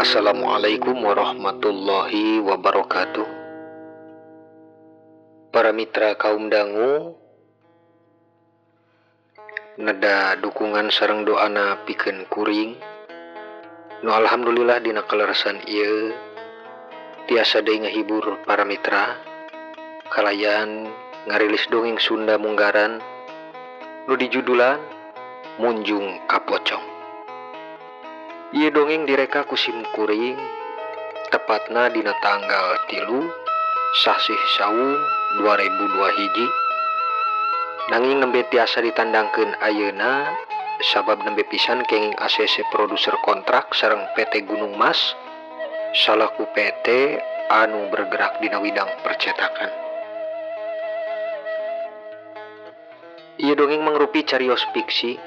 Assalamualaikum warahmatullahi wabarakatuh. Para mitra kaum dangu, nada dukungan sareng doana pikeun kuring nu alhamdulillah dina kalerasan ieu tiasa deui ngahibur para mitra kalayan ngarilis dongeng Sunda munggaran nu dijudulan Munjung ka Pocong. Ieu dongeng direka ku sim kuring tepatna dina tanggal 3 Sasih Saum 2002 hiji, nanging nembe tiasa ditandangkeun ayeuna sabab nembe pisan kenging ACC produser kontrak sareng PT Gunung Mas salaku PT anu bergerak dina widang percetakan. Ieu dongeng mangrupi carios fiksi.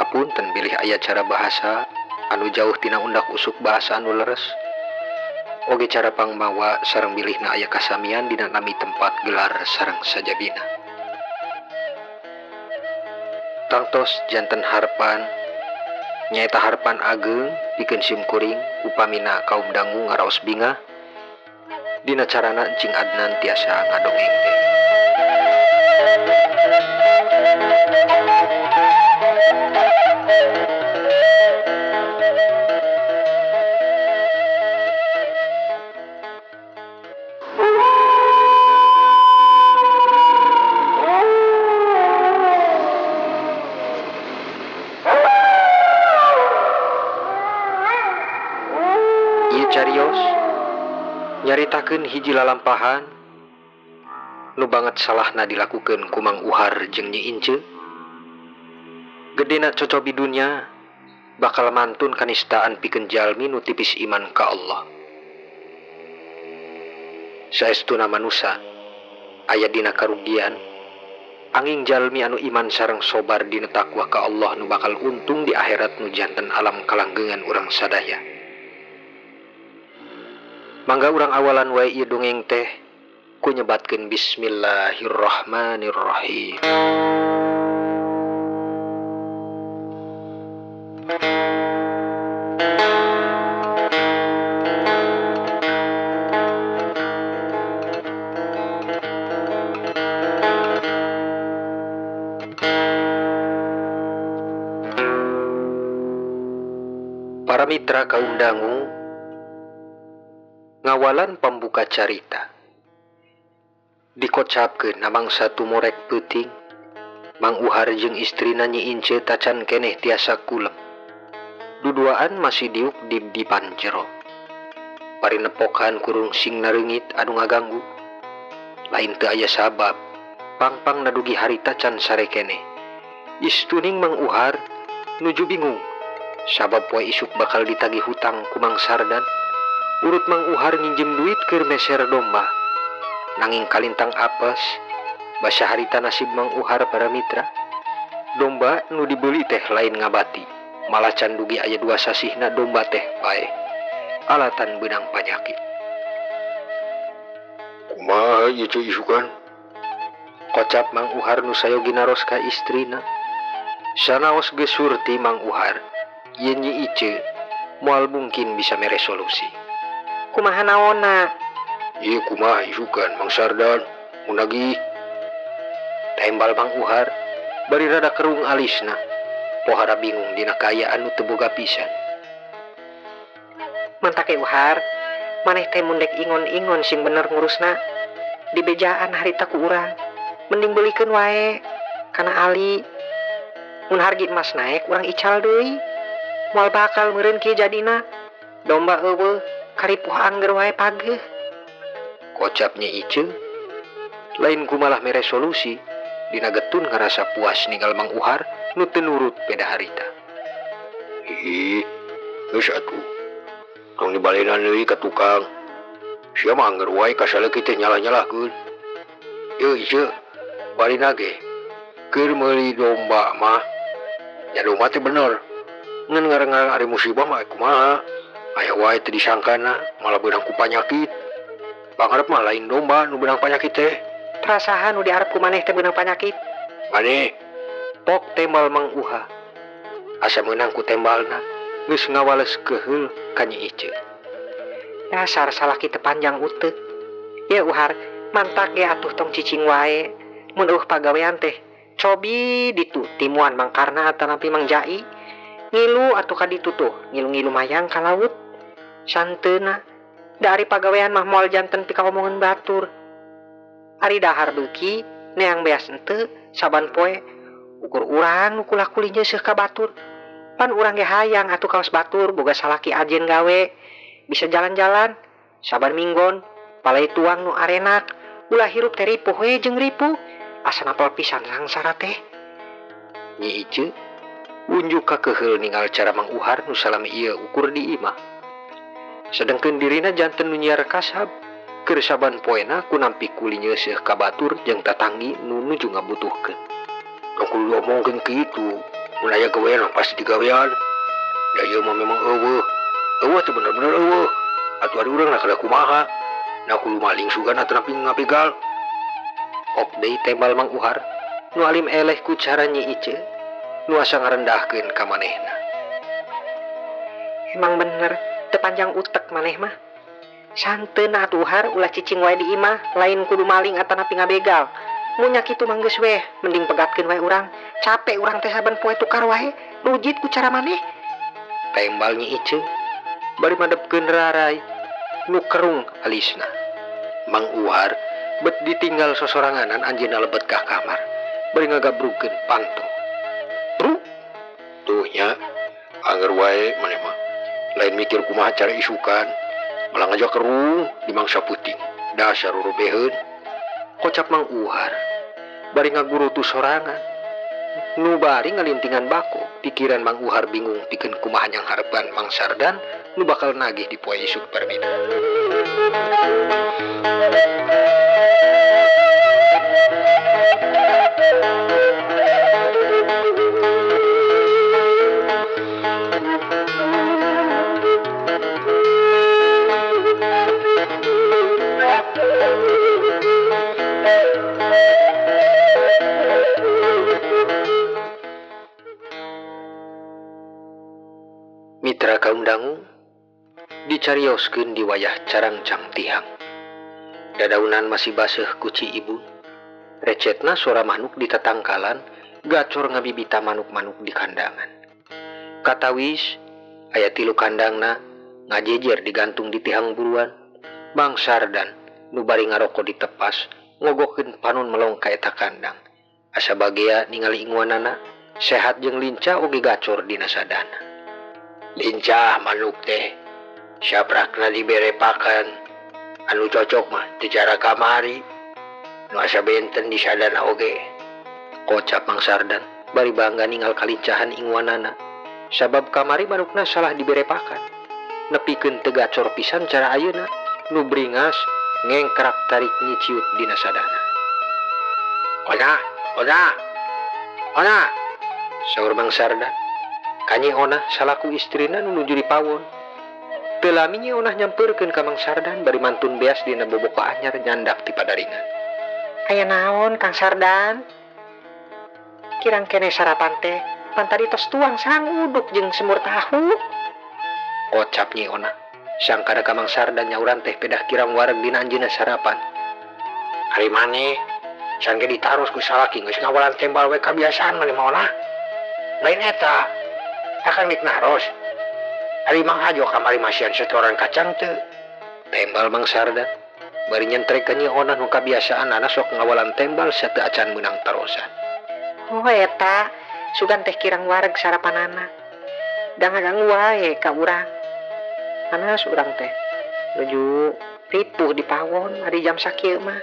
Hapunten bilih aya cara bahasa anu jauh tina undak usuk bahasa anu leres. Oge cara pangmawa sareng bilihna aya kasamian dina nami tempat gelar sareng sajabina. Tangtos janten harpan nyaeta harpan ageng pikeun sim kuring upamina kaum dangu ngaraos bingah dina carana encing Adnan tiasa ngadongeng teh. Carios nyaritakeun hiji lalampahan nu banget salahna dilakukeun ku Mang Uhar jeung Nyi Ince. Gedena cocobi dunya bakal mantun kanistaan pikeun jalmi nu tipis iman ka Allah. Saestuna manusa aya dina karugian anging jalmi anu iman sareng sobar dina takwa ka Allah nu bakal untung di akhirat nu janten alam kalanggengan urang sadaya. Mangga urang awalan wae ieu dongeng teh ku nyebatkeun bismillahirrahmanirrahim. Para mitra kaum dangu, ngawalan pambuka carita dikocapkeun namang satu morek peuting Mang Uhar jeung istrina Nyi Ince tacan keneh tiasa kulem. Duduaan masih diuk di panjero. Parinepokan kurung sing nareungit anu ngaganggu. Lain teu aya sabab, pangpang nadugi harita can sare keneh. Istuning Mang Uhar nuju bingung sabab poe isuk bakal ditagih hutang ku Mang Sardan. Urut Mang Uhar nginjem duit keur meser domba. Nanging kalintang apes basa harita nasib Mang Uhar para mitra. Domba nu dibeuli teh lain ngabati, malah can dugi aya 2 sasihna domba teh bae alatan beunang panyakit. Kumaha ieu cuy isukan? Kocap Mang Uhar nu sayogi naros ka istrina. Sanaos geus surti Mang Uhar, ieu Nyi Ice moal mungkin bisa mere solusi. Kumaha naonna? Ieu kumaha isukan Mang Sardan, mun nagih. Tembal Mang Uhar, bari rada kerung alisna. Pohara bingung dina kaayaan nu teu boga pisan. Mantake Uhar, maneh teh mun dek ingon-ingon sing bener ngurusna. Di bejaan harita ku urang. Mending beulikeun wae kana Ali. Mun hargi emas naek urang ical deui. Moal bakal meureun kieu jadina. Domba eueuh karipuh angger wae pageuh. Kocapnya Ice lain kumalah mere solusi dina getun ngarasa puas ninggal Mang Uhar nu teu nurut peda harita. Ih, geus atuh. Tong dibalenan deui ka tukang. Sia mah angger wae kasaleukeuy teh nyalah-nyalahkeun. Ieu Ice, balina ge keur meuli domba mah. Ya domba teh bener. Ngan ngarang-ngarang ari musibah mah kumaha? Aya wae teu disangkana malah beunang ku panyakit. Pangarep mah lain domba nu beunang panyakit teh. Prasahan nu diarep ku maneh teh beunang panyakit. Maneh pok tembal Mang Uha. Asa meunang ku tembalna geus ngawales keheul ka Nyi Ice. Dasar salaki teu panjang uteuk. Ya uhar, mantak ge atuh tong cicing wae. Mun pagawean teh cobi ditu timuan Mang Karna atanapi Mang Jai. Ngilu atuh ka ditu tuh, ngilu-ngilu mayang ka laut. Santeuna dari pagawean mah moal janten pikaomongan batur. Ari dahar beuki neang beas henteu saban poe ukur urang nu kula-kulinya seuh ka batur. Pan urang ge hayang atuh kaos batur boga salaki ajen gawe. Bisa jalan-jalan saban minggon palai tuang nu arenak. Ulah hirup teh ripuh we jeung ripuh. Asa napal pisan sangsara teh. Nyi Ice unjuk ka keheul ningal cara Mang Uhar nu salami ieu ukur di imah. Sedengkeun dirina janten nu nyiar kasab. Keur saban poena kunampi kulinya seuh ka batur jeung tatanggi nu nuju ngabutuhkeun. Kudu omongkeun kitu, mun aya gawean pasti digawean. Da ieu mah memang eueuh. Eueuh teh bener-bener eueuh. Atuh ari urang nak kada kumaha. Na kudu maling sugan atanapi ngabegal. Ok deui tembal Mang Uhar nu alim eleh ku cara Nyi Ice nu asa ngarendahkeun ka manehna. Emang bener teu panjang utek maneh mah. Santeuna atuh Uhar ulah cicing wae di imah, lain kudu maling atanapi ngabegal. Mun nya kitu mah geus weh, mending pegatkeun wae urang. Capek urang teh saban poe tukar wae, rujit ku cara maneh. Tembal Nyi Ice bari madepkeun rarai nu kerung alisna. Mang Uhar bet ditinggal sosoranganan anjeunna lebet ka kamar bari ngagabrugkeun panto. Bro, tuh nya anger wae maneh mah. Lain mikir kumaha cara isukan, malah ngajak kerung di mangsa puting. Dasar urubeheun. Kocap Mang Uhar bari ngagurutu sorangan. Nu bari ngalintingan bako, pikiran Mang Uhar bingung pikeun kumaha nyang harepan Mang Sardan nu bakal nagih di poe isuk permina. Mitra kaundangu dicarioskeun di wayah Carangcang Tihang. Dadaunan masih baseuh ku Ci Ibu. Recetna suara manuk di tatangkalan, gacor ngabibita manuk-manuk di kandangan. Katawis aya 3 kandangna ngajejer digantung di tihang buruan. Mang Sardan nu bari ngaroko ditepas ngogokeun panon melong ka eta kandang. Asa bagea ningali inguanana sehat jeung lincah oge gacor dina sadana. Lincah manuk teh, syaprakna dibere pakan. Anu cocok mah teu cara kamari. Nu asa benten di sadana oge. Kocap Mang Sardan bari bangga ningal kalincahan inguanana. Sabab kamari manukna salah dibere pakan. Nepikeun teu gacor pisan cara ayeuna nu bringas ngengkrak tarik nyiciut dina sadana. Ona, saur Mang Sardan. Kanyi Onah salaku istrina nu nuju di pawon. Teu lami Nyi Onah nyampeurkeun ka Mang Sardan bari mantun beas dina boboka anyar nyandak ti padaringan. Aya naon Kang Sardan? Kirang kene sarapan teh, pan tadi tos tuang sang uduk jeung semur tahu. Kocap Nyi Onah, sangkada ka Mang Sardan nyauran teh pedah kirang wareg dina anjeunna sarapan. Ari maneh sangge ditaros ku salaki geus ngawalan tembal we kabiasaan maneh mah Onah. Lain eta akan diknaros. Ari Mang Hajo kamari masian setoran kacang teu. Tembal Mang Sardan bari nyentrek ka Nyi Onah nu kabiasaan ana sok ngawalan tembal sateu acan meunang tarosan. Oh eta sugan teh kirang wareg sarapanana. Dangagang wae ka urang. Panas urang teh nuju ripuh di pawon ari jam sakieu mah.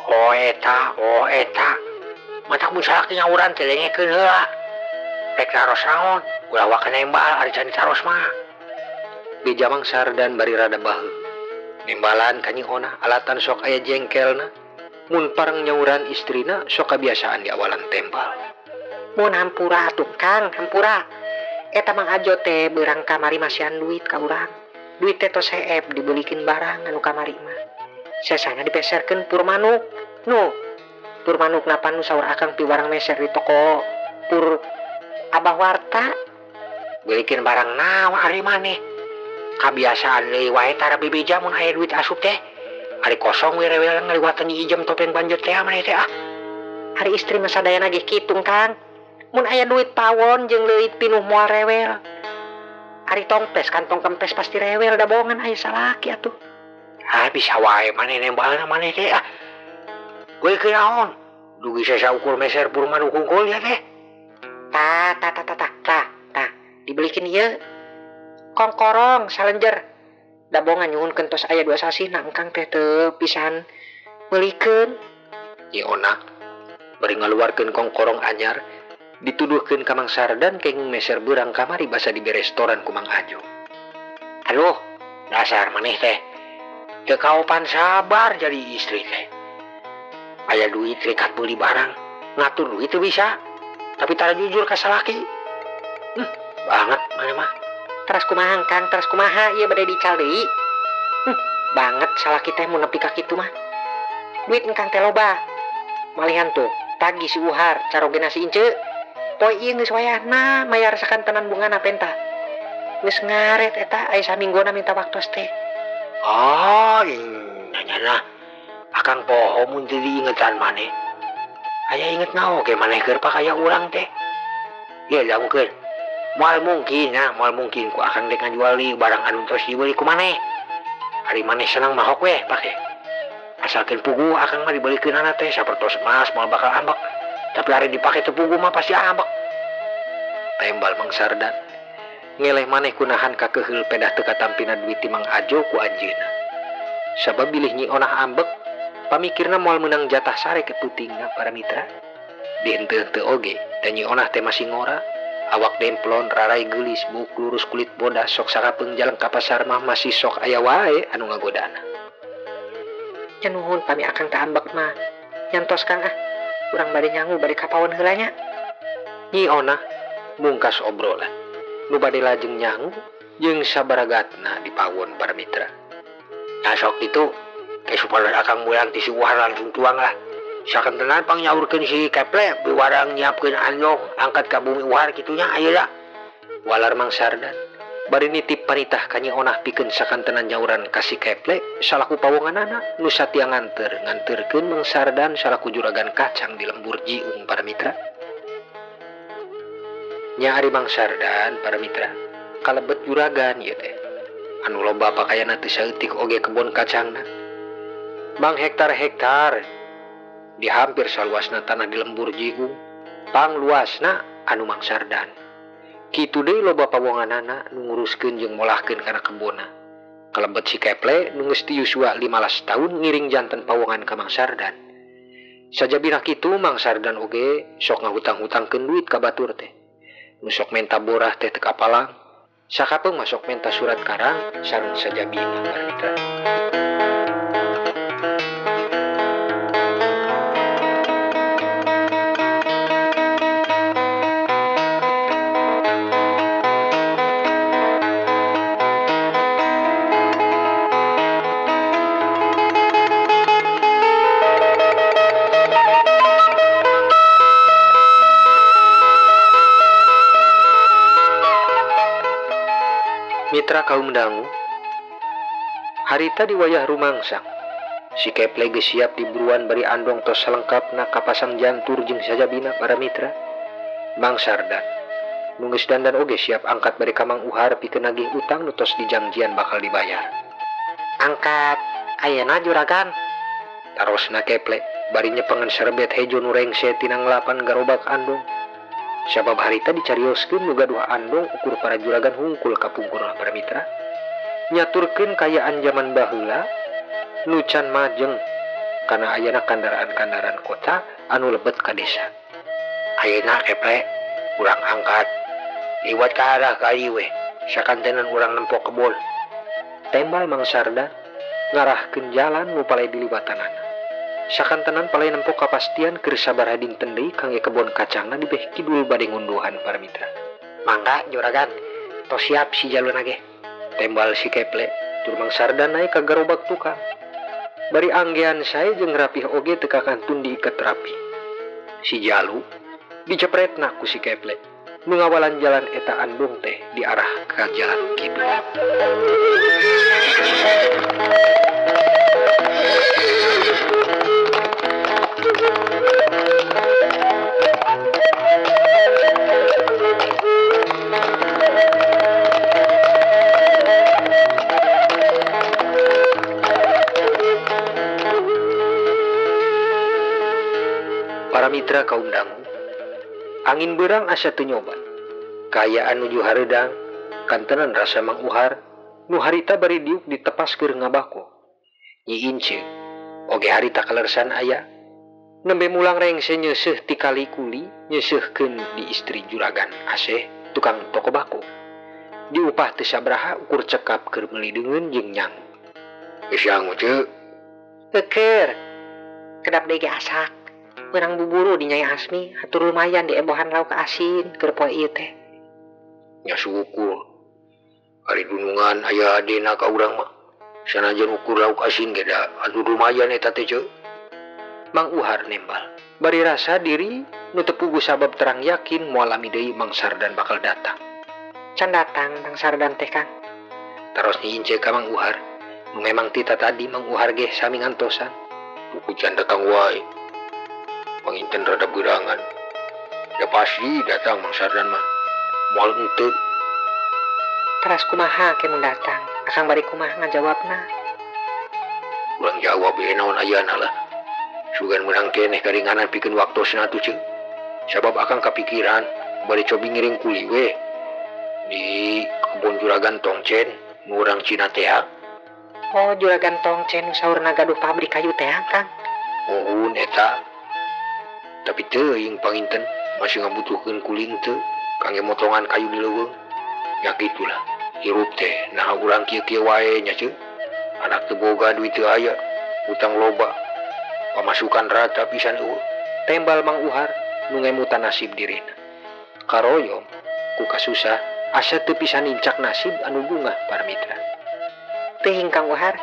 Oh eta. Matak mun salaki nyauran teh dengekeun heula. Rek taros naon, ulah wae nembal ari can ditaros mah. Beja Mang Sardan bari rada baheul. Nembalan ka Nyi Onah alatan sok aya jengkelna. Mun pareng nyauran istrina sok kabiasaan di awalan tembal. Mun hampura atuh Kang, hampura. Eta Mang Ajo teh beurang kamari masihan duit ka urang. Duit teh tos heep dibelikeun barang anu kamari mah. Sesana dipeserkeun pur manuk. Nu, pur manuk napan nu saur akang pi warang meser di toko pur Abah Warta. Belikin barang naon ari maneh. Kabiasaan deui wae tara bebeja mun aya duit asup teh. Ari kosong we rewel ngaliwatan ijem topeng banjut teh maneh teh ah. Hari istri mah sadayana ge kitu Kang. Mun aya duit pawon jeung leuwit pinuh moal rewel. Ari tongpes kantong kempes pasti rewel da bohongan aya salaki atuh. Ah bisa wae maneh nembalna maneh teh ah. Gue ke naon? Dugi saya ukur meser purma dukungkul ya teh. Tah, dibelikin ieu. Kongkorong salenjer. Da bohongan nyuhunkeun tos aya 2 sasina engkang teh teu pisan meulikeun. Nyi Ona bari ngaluarkeun kongkorong anyar dituduhkeun ka Mang Sardan kenging meser beurang kamari basa di restoran ku Mang Ajo. Aduh, dasar maneh teh. Teu kaopan sabar jadi istri teh. Aya duit rekat beli barang, ngatur duit teu bisa. Tapi tara jujur ka salaki. Banget maneh mah. Teras kumaha Kang, teras kumaha ieu bade dical deui. Banget salaki teh mun nepi ka kitu mah. Duit engkang teh loba. Malihan tuh, tagi si Uhar, carogena si Ince. Poe ieu geus wayahna mayar sakantenan bungana penta. Geus ngaret eta aya saminggona minta waktos teh. Oh, nyana. Akang poho mun teu diingetan maneh. Aya inget naon ge maneh keur pakaya urang teh. Ieu damukeun. Moal mungkin ku akang dek ngajual li barang anu tos dibeli ku maneh. Ari maneh senang mahok we pake. Asalkeun pugu akang mah dibelikeunana teh sapertos emas moal bakal ambek. Tapi ari dipake teu pugu mah pasti ambek. Tembal Mang Sardan. Ngeleh maneh kunahan ka keheul pedah teu katampina duit ti Mang Ajo ku anjeunna. Sabab bilih Nyi Onah ambek, pamikirna moal meunang jatah sare ke tutingna para mitra. Di henteu-henteu oge, da Nyi Onah teh masih ngora, awak demplon rarai geulis buk lurus kulit bodas sok sakapeung jalan ka pasar mah masih sok aya wae anu ngagodana. Nya nuhun pami akang teh ambek mah. Nyantos Kang ah. Urang bade nyangu bade kapaon heula nya. Nyi Onah mungkas obrolan. Nu bade lajeng nyangu jeung sabaragatna dipawon para mitra. Ya sok itu, kayak supaya akang mulang ti si Uhar langsung tuang lah. Sakantenan pang nyaurkeun si Keple, biwarang nyiapkeun anyong, angkat ka bumi Uhar kitunya ayeuna da. Walar Mang Sardan, bari nitip panitah ka Nyi Onah pikeun sakantenan nyauran ka si Keple salaku pawonganana nu satia nganterkeun Mang Sardan salaku juragan kacang di lembur jiung para mitra. Nya ari Mang Sardan para mitra, kalebet juragan ieu teh. Anu loba pakaianna teu saeutik oge kebon kacangna. Mang hektar-hektar di hampir saluasna tanah di lembur jiung, pang luasna anu Mang Sardan. Kitu deui loba pawonganana nu nguruskeun jeung molahkeun kana kebonna. Kalebet si Keple nu geus ti yuswa 15 taun ngiring janten pawongan ka Mang Sardan. Sajabina kitu Mang Sardan oge sok ngahutang-hutangkeun duit ka batur teh. Nu sok menta borah teh teu kapalang. Sakapeung masuk menta surat karang sareng sajabina para mitra. Mitra kaum dangu, harita di wayah rumangsang. Si Keple geus siap diburuan bari andong tos salengkapna kapasang jantur jeung sajabina para mitra. Mang Sardan nu geus dandan oge siap angkat bari ka Mang Uhar pikeun nagih utang nu tos dijangjian bakal dibayar. Angkat ayeuna juragan. Tarosna Keple bari nyepengen serebet hejo nu rengse tina ngelapan garobak andong. Sabab harita dicarioskeun nu gaduh andong ukur para juragan hungkul ka pungkurna para mitra. Nyaturkeun kayaan zaman baheula nu can majeng kana ayana kandaraan-kandaraan kota anu lebet ka desa. Ayeuna Keple urang angkat liwat ka arah kali we. Sakantenan urang nempok kebon. Tembal Mang Sardan ngarahkeun jalan nu palai dilibatanana. Sakantenan palai nempok kapastian keur sabaraha dinten deui kangge kebon kacangna di beh kidul bade ngunduhan para mitra. Mangga juragan, tos siap si jaluna ge. Tembal si Keple tur Mang Sardan naik ka garobak tukang. Bari anggean sae jeung rapih oge teu kakantun diiket rapi. Si jalu dicepretna ku si Keple. nu ngawalan jalan eta Andung teh di arah ke jalan kidul. Para mitra kaum dangu, angin berang asa teu nyoba. Kaayaan nuju hareudang, kantenan rasa Mang Uhar, nu harita bari diuk ditepas keur ngabako. Nyi Ince, oge harita kalersan aya, nembe mulang rengse nyeuseuh ti kali kuli nyeuseuhkeun di istri juragan Aseh, tukang toko bako. Diupah teu sabraha ukur cekap keur meuli deungeun jeung nyang. Geus yangu teu. Keur, kedap deui ge asak. Urang buburu di Nyai Asmi, hatur lumayan di ebohan lauk asin keur poe ieu teh. Nya syukur. Ari dunungan aya adena ka urang mah. Sanajan ukur lauk asin ge da atuh lumayan eta teh ceu. Mang Uhar nembal, bari rasa diri nu teu puguh sabab terang yakin moal lami deui Mang Sardan bakal datang. Can datang Mang Sardan teh Kang. Taros Nyi Ince ka Mang Uhar, nu memang tita tadi Mang Uhar ge sami ngantosan. Buku can datang wae. Panginten rada berangan. Ya pasti datang Mang Sardan mah. Moal henteu. Teras kumaha ke mun datang? Akang bari kumaha ngajawabna? Urang jawab bae naon ayana lah. Sugan menang keneh karinganan pikeun waktosna atuh ceu. Sabab akang kapikiran bari cobi ngiring kuli we di kebun juragan Tongcen nu urang Cina teh. Oh, juragan Tongcen saurna gaduh pabrik kayu teh Kang. Muhun eta. Tapi teuing panginten masih ngabutuhkeun kuli henteu kangge motongan kayu di leuweung. Ya gitulah. Hirup teh nah urang kieu-kieu wae nya ceu. Anak teu boga duit teu aya, utang loba. Pamasukan rata pisan eueuh. Tembal Mang Uhar nu ngemutan nasib dirina. Karoyom ku kasusah asa teu pisan incak nasib anu bungah para mitra. Teuing Kang Uhar,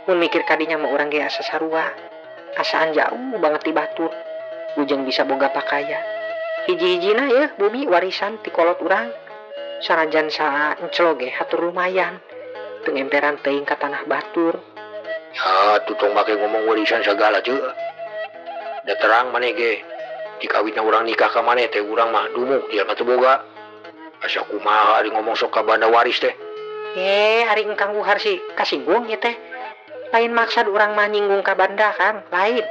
mun mikir kadinya mah urang ge asa sarua. Asaan jauh banget di batur. Ujang bisa boga pakaya. Hiji-hijina ya bumi warisan ti kolot urang. Sanajan saa enclo ge hatur lumayan. Teu emperan teuing ka tanah batur. Ya tutong make ngomong warisan segala ceu. Da terang maneh ge dikawitna urang nikah ka maneh teh urang mah dumuk dia mah teu boga. Asa kumaha ari ngomong sok ka banda waris teh. Ari Kang Uhar sih kasinggung ieu teh. Lain maksud urang mah nyinggung ka banda Kang, lain.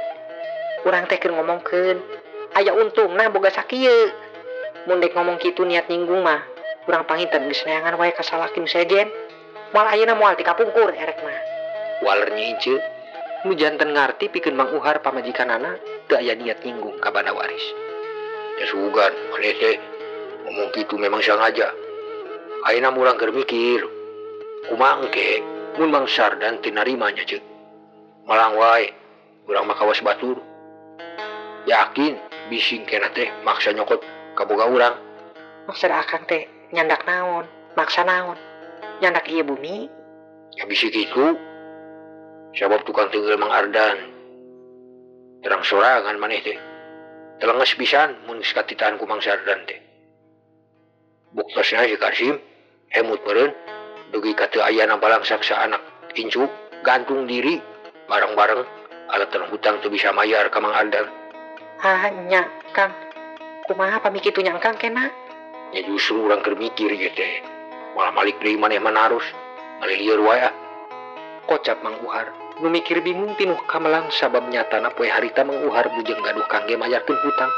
Urang teh keur ngomongkeun aya untungna boga sakieu. Mun dek ngomong kitu niat nyinggung mah urang panginten geus neangan wae ka salaki nu sejen. Moal ayeuna moal ti kapungkur erek mah. Waler Nyi Ince nu janten ngarti pikeun Mang Uhar pamajikanana teu aya niat nyinggung ka banda waris. Ya sugan maneh teh ngomong kitu memang sengaja. Ayeuna urang keur mikir kumaha engke mun Mang Sardan teu narima nya ceu. Malang wae urang mah kawas batur. Yakin bising kena teh maksa nyokot kaboga urang. Maksud akang teh nyandak naon? Maksa naon? Nyandak ieu bumi? Ya bisi gitu. Sabab tukang tinggal Mang Ardan. Terang sorangan maneh teh. Telenges pisan mun geus katitaan ku Mang Sardan teh. Buktosna si Kasim hemut meureun dugi ka teu ayana balangsak sa anak incu gantung diri bareng-bareng alatan hutang teu bisa mayar ka Mang Ardan. Nya Kang, kumaha pamikitu nya Kang kena? Ya justru urang keur mikir ieu teh. Malah malik deui maneh manarus. Malilieur wae ah. Kocap Mang Uhar nu mikir bingung pinuh kamelang sabab nyatana poe harita Mang Uhar bujeng gaduh kangge mayarkeun hutang.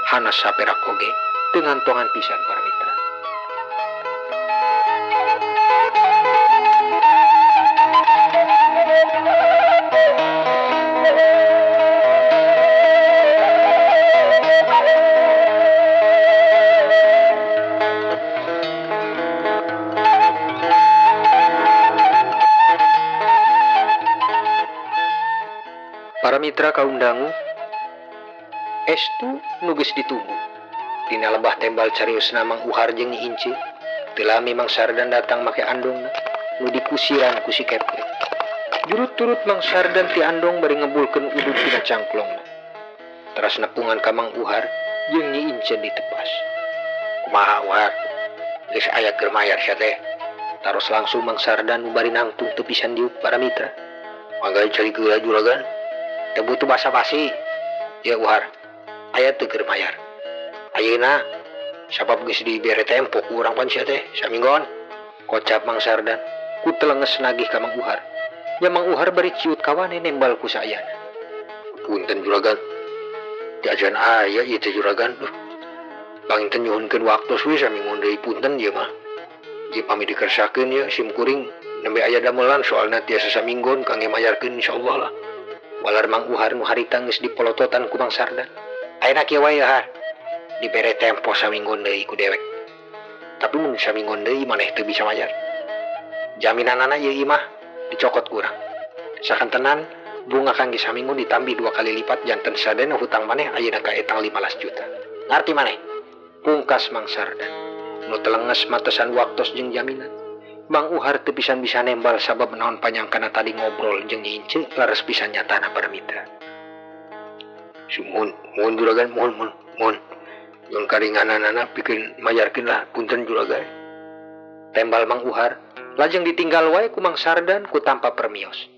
Hanas saperak oge teu ngantongan pisan para mitra. Para mitra kaum dangu, estu nu geus ditunggu. Dina lebah tembal cariosna Mang Uhar jeung Nyi Ince, teu lami Mang Sardan datang make andongna nu dikusiran ku si Kepre. Jurut-turut Mang Sardan ti andong bari ngebulkeun udud tina cangklongna. Teras nepungan ka Mang Uhar jeung Nyi Ince ditepas. kumaha war geus aya keur mayar sia teh. Taros langsung Mang Sardan bari nangtung teu pisan diuk para mitra. Mangga cari geula juragan. Teu butuh basa-basi. Ya Uhar. Aya teu keur mayar. Ayeuna sabab geus dibere tempo ku urang pan sia teh saminggon. Kocap Mang Sardan ku telenges nagih ka Mang Uhar. Ya Mang Uhar bari ciut kawane nembal ku saayana. Punten juragan. Jajan aya ieu teh juragan. Panginten nyuhunkeun waktos we saminggon deui punten ieu mah. Ieu pami dikersakeun ya sim kuring nembe aya damelan soalna tiasa saminggon kangge mayarkeun insyaallah lah. Walar Mang Uhar nu harita geus dipolototan ku Mang Sardan. Ayeuna kieu wae Har. Dibere tempo saminggon deui ku dewek. Tapi mun saminggon deui maneh teu bisa mayar. Jaminanana ieu imah dicokot kurang. Sakantenan bunga kangge saminggon ditambi 2 kali lipat janten sadana hutang maneh ayeuna ka etang 15 juta. Ngarti maneh? Pungkas Mang Sardan. Nu telenges matesan waktos jeung jaminan. Mang Uhar teu pisan bisa nembal sabab naon panyangkana tadi ngobrol jeung Nyi Ince laras pisan nyatana para mitra. Sumun, mohon juragan, mohon. Yang karingananana pikeun mayarkeun lah punten juragan. Tembal Mang Uhar, lajeng ditinggal wae ku Mang Sardan ku tanpa permios.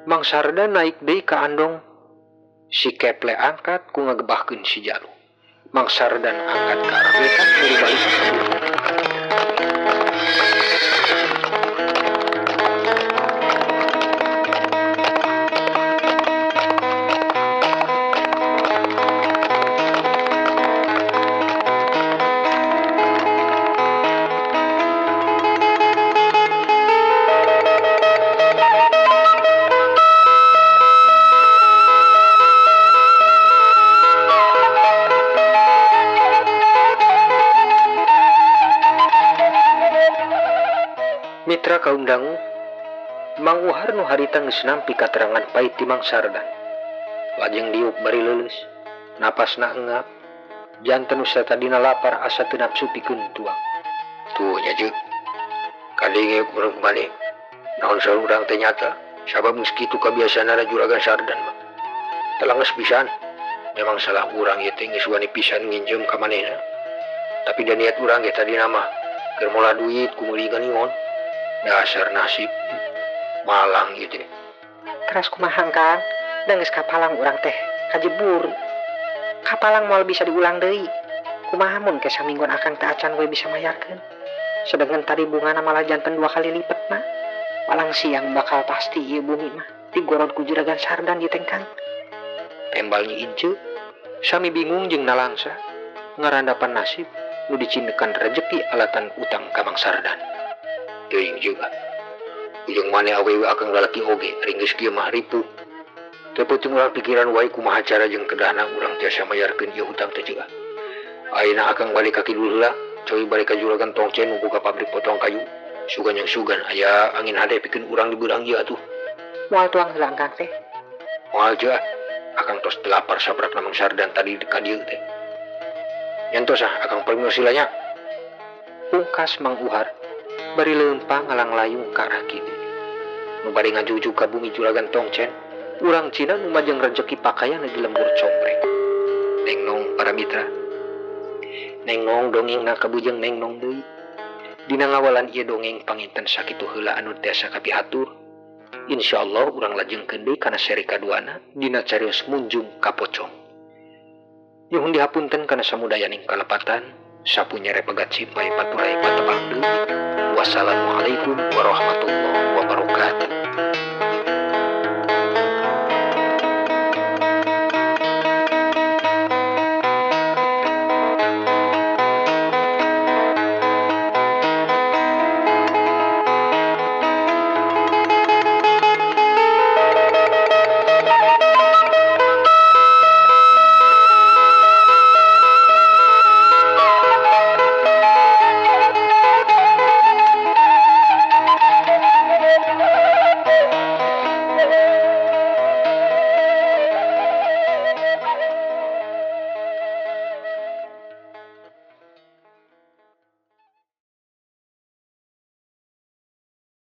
Mang Sardan naik deui ka andong. Si Keple angkat ku ngagebahkeun si Jalu. Mang Sardan angkat ka arah wetan balik ka kabur. Mitra kaum dangu, Mang Uhar nu harita geus nampi katerangan pait ti Mang Sardan. Lajeng diuk bari leuleus, napasna engap, janten usa tadina lapar asa teu nafsu pikeun tuang. Tuh nya Cek. Kadenge urang balik. Naon sarurang teh nyata, sabab geus kitu kabiasaanna juragan Sardan mah. Telenges pisan. Memang salah urang ieu teh geus wani pisan nginjem ka manehna. Tapi da niat urang ge tadina mah keur mola duit ku meuli ganion. Dasar nasib malang gitu. Teras kumaha Kang? Da geus kapalang urang teh kajebur. Kapalang moal bisa diulang deui. Kumaha mun ke saminggon akang teh acan we bisa mayarkeun. Sedangkan tadi bungana malah janten 2 kali lipat mah. Palang siang bakal pasti ieu bumi mah digorod ku juragan Sardan ieu teh Kang. Tembal Nyi Ince sami bingung jeung nalangsa ngarandapan nasib nu dicindekan rezeki alatan utang ka Mang Sardan. Teuing juga. Ujung maneh awewe akang lalaki oge ringgeus kieu mah ripuh. Teu peuting urang pikiran wae kumaha cara jeung kedahna urang tiasa mayarkeun ieu hutang teh juga. Ayeuna akang balik ka kidul heula, coy balik ka juragan Tongcen nu buka pabrik potong kayu. Sugan yang sugan aya angin hade pikeun urang di beurang ieu atuh. Moal tuang heula Kang teh. Moal jah. Akang tos telapar sabrak Mang Sardan tadi ka dieu teh. Nyantos akang permios silanya. Pungkas Mang Uhar bari leumpang ngalang layung ka arah kidul. Nu bari ngajujuk ka bumi juragan Tongcen, urang Cina nu majeng rezeki pakaian di lembur compreng. Neng Nong para mitra. Neng Nong dongengna kabujeng Neng Nong deui. Dina ngawalan ieu dongeng panginten sakitu heula anu tiasa kapihatur. Insyaallah urang lajengkeun deui kana seri kaduana dina carios munjung ka pocong. Nyuhun dihapunten kana samudayaning kalepatan. Sapunyere pegatsi bae paturai patebang deui. Wassalamualaikum warahmatullahi wabarakatuh.